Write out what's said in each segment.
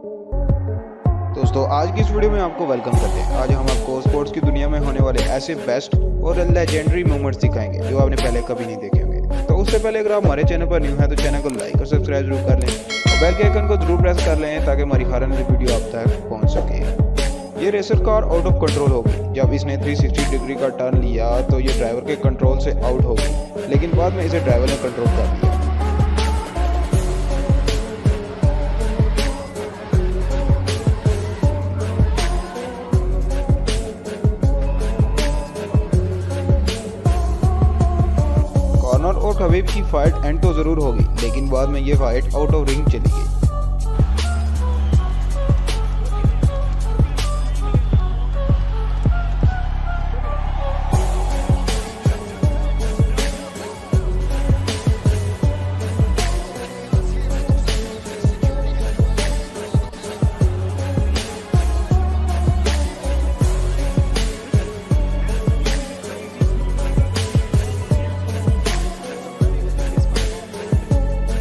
दोस्तों आज की इस वीडियो में आपको वेलकम करते हैं। आज हम आपको स्पोर्ट्स की दुनिया में होने वाले ऐसे बेस्ट और लेजेंडरी मोमेंट्स दिखाएंगे जो आपने पहले कभी नहीं देखे होंगे। तो उससे पहले अगर आप हमारे चैनल पर न्यू हैं तो चैनल को लाइक और सब्सक्राइब जरूर कर लें और बेल के आइकन को जरूर प्रेस कर लें ताकि हमारी हर नई वीडियो आप तक पहुँच सके। ये racer car out of control होगी। जब इसने 360 डिग्री का टर्न लिया तो ये ड्राइवर के कंट्रोल से आउट हो गई, लेकिन बाद में इसे ड्राइवर ने कंट्रोल कर लिया। कॉनर और खबीब की फाइट एंड तो जरूर होगी, लेकिन बाद में ये फाइट आउट ऑफ रिंग चली गई।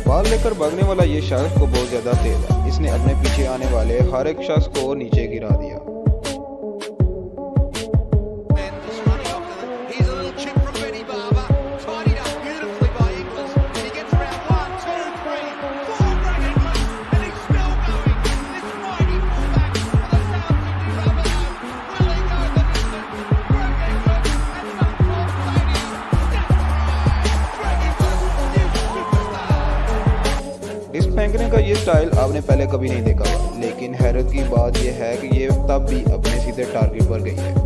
बाल लेकर भागने वाला ये शख्स को बहुत ज्यादा तेज है। इसने अपने पीछे आने वाले हर एक शख्स को नीचे गिरा दिया। फेंकने का ये स्टाइल आपने पहले कभी नहीं देखा हुआ, लेकिन हैरत की बात यह है कि ये तब भी अपने सीधे टारगेट पर गई है।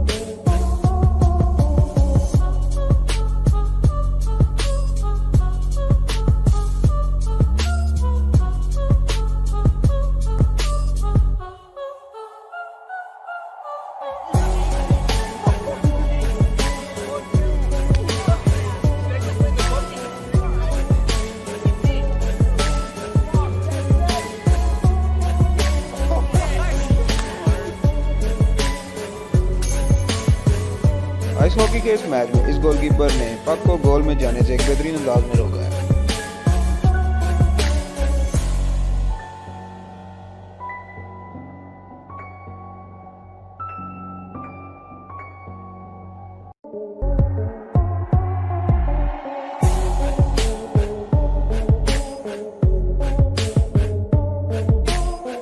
आइस हॉकी के इस मैच में इस गोलकीपर ने पक को गोल में जाने से एक बेहतरीन अंदाज में रोका है।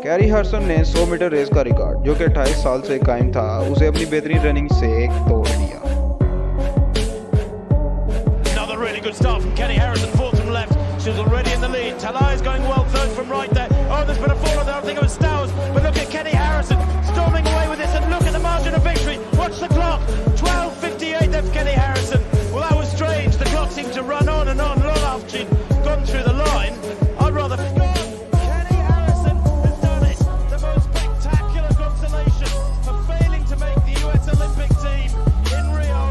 कैरी हर्सन ने 100 मीटर रेस का रिकॉर्ड जो कि 28 साल से कायम था, उसे अपनी बेहतरीन रनिंग से तोड़ दिया। Another really good start from Kenny Harrison, fourth from left. She's already in the lead. Talai is going well, third from right there. Oh, there's been a fall there. I think it was Stowers. But look at Kenny Harrison storming away with this, and look at the margin of victory. Watch the clock. 12:58 there for Kenny Harrison. Well, that was strange. The clock seemed to run on and on long after she'd gone through the line. I'd rather. Kenny Harrison has done it. The most spectacular consolation for failing to make the US Olympic team in Rio.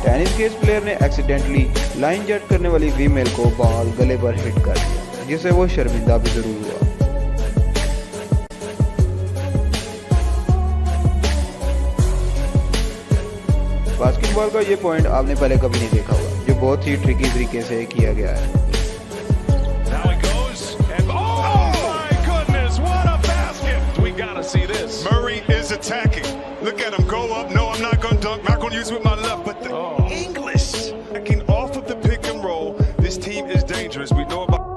Tennis के इस player ने accidentally line जट करने वाली female को ball गले पर hit कर दिया, जिससे वो शर्मिंदा भी जरूर हुआ। बास्केटबॉल का ये पॉइंट आपने पहले कभी नहीं देखा हुआ, जो बहुत ही ट्रिकी तरीके से किया गया है। Now it goes, and oh my goodness, what a basket! We gotta see this. Murray is attacking. Look at him go up. No, I'm not gonna dunk. Not gonna use it with my left, but the English backing off of the pick and roll. This team is dangerous. We know about.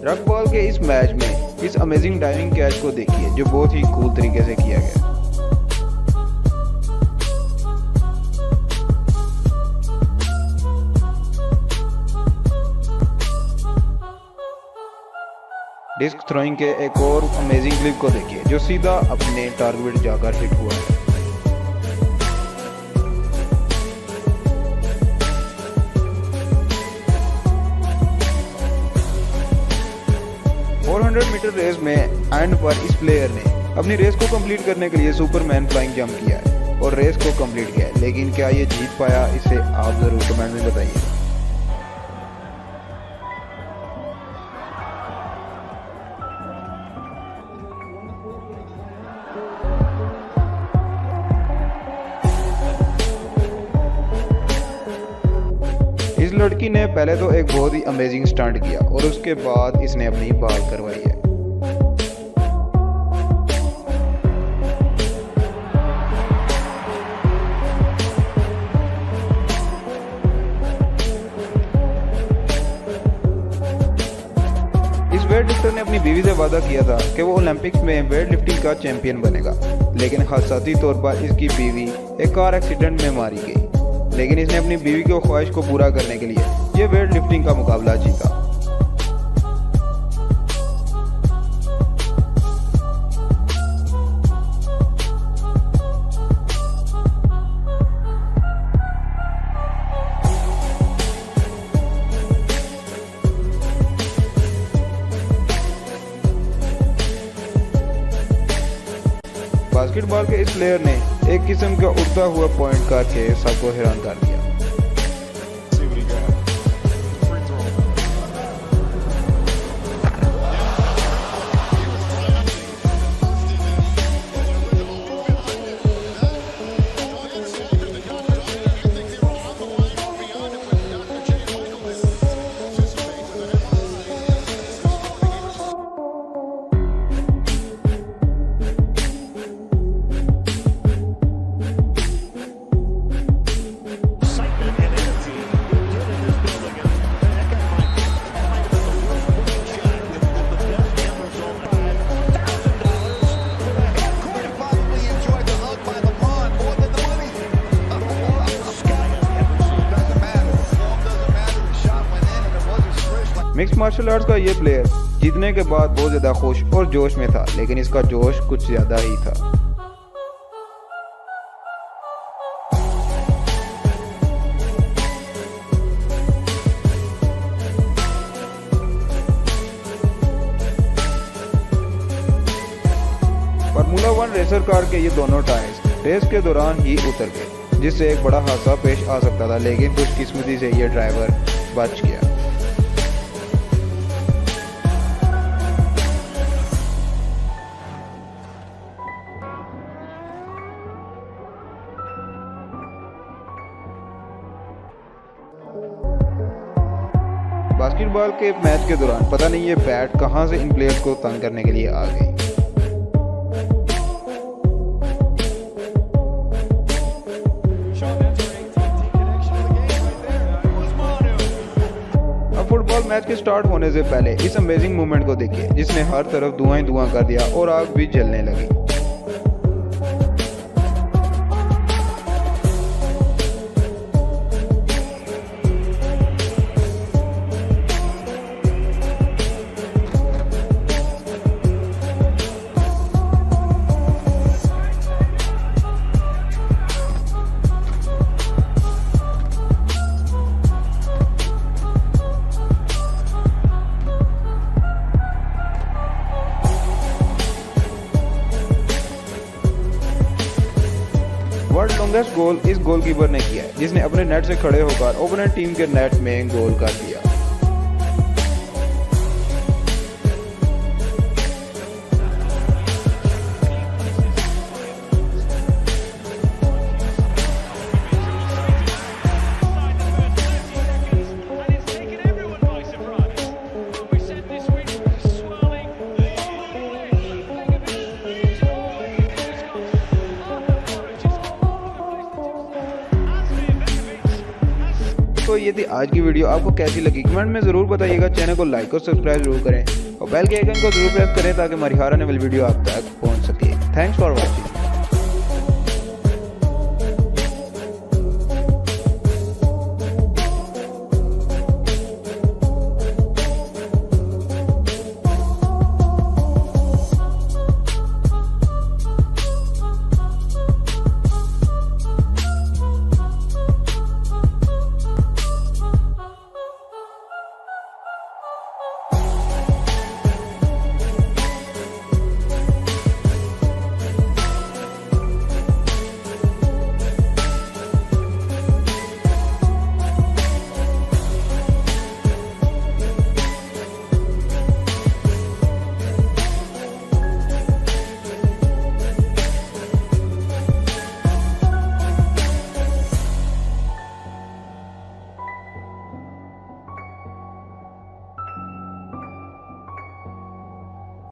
रग ball के इस match में इस amazing diving catch को देखिए, जो बहुत ही cool तरीके से किया गया। 'डिस्क थ्रोइंग के एक और अमेजिंग क्लिप को देखिए, जो सीधा अपने टारगेट जाकर हिट हुआ है। मीटर रेस में एंड पर इस प्लेयर ने अपनी रेस को कंप्लीट करने के लिए सुपरमैन फ्लाइंग जंप किया है। और रेस को कंप्लीट किया, लेकिन क्या ये जीत पाया, इसे आप ज़रूर कमेंट में बताइए। इस लड़की ने पहले तो एक बहुत ही अमेजिंग स्टंट किया और उसके बाद इसने अपनी बाल करवाई है। इस वेट लिफ्टर ने अपनी बीवी से वादा किया था कि वो ओलंपिक्स में वेट लिफ्टिंग का चैंपियन बनेगा, लेकिन हादसाती तौर पर इसकी बीवी एक कार एक्सीडेंट में मारी गई। लेकिन इसने अपनी बीवी की ख्वाहिश को पूरा करने के लिए ये वेट लिफ्टिंग का मुकाबला जीता। बास्केटबॉल के इस प्लेयर ने एक किस्म का उड़ता हुआ पॉइंट करके सबको हैरान कर दिया। मिक्स मार्शल आर्ट्स का ये प्लेयर जीतने के बाद बहुत ज़्यादा खुश और जोश में था, लेकिन इसका जोश कुछ ज़्यादा ही था। फार्मूला 1 रेसर कार के ये दोनों टायर्स रेस के दौरान ही उतर गए, जिससे एक बड़ा हादसा पेश आ सकता था, लेकिन खुशकिस्मती से ये ड्राइवर बच गया। बास्केटबॉल के मैच के दौरान पता नहीं ये बैट कहां से इन प्लेयर्स को तंग करने के लिए आ गई। अब फुटबॉल मैच के स्टार्ट होने से पहले इस अमेजिंग मूवमेंट को देखिए, जिसने हर तरफ धुआं ही धुआं कर दिया और आग भी जलने लगी। वर्ल्ड लॉन्गेस्ट गोल इस गोलकीपर ने किया है, जिसने अपने नेट से खड़े होकर ओपोनेंट टीम के नेट में गोल कर दिया। तो ये थी आज की वीडियो, आपको कैसी लगी कमेंट में ज़रूर बताइएगा। चैनल को लाइक और सब्सक्राइब जरूर करें और बेल के आइकन को जरूर प्रेस करें ताकि हमारी हर आने वाली वीडियो आप तक पहुंच सके। Thanks for watching.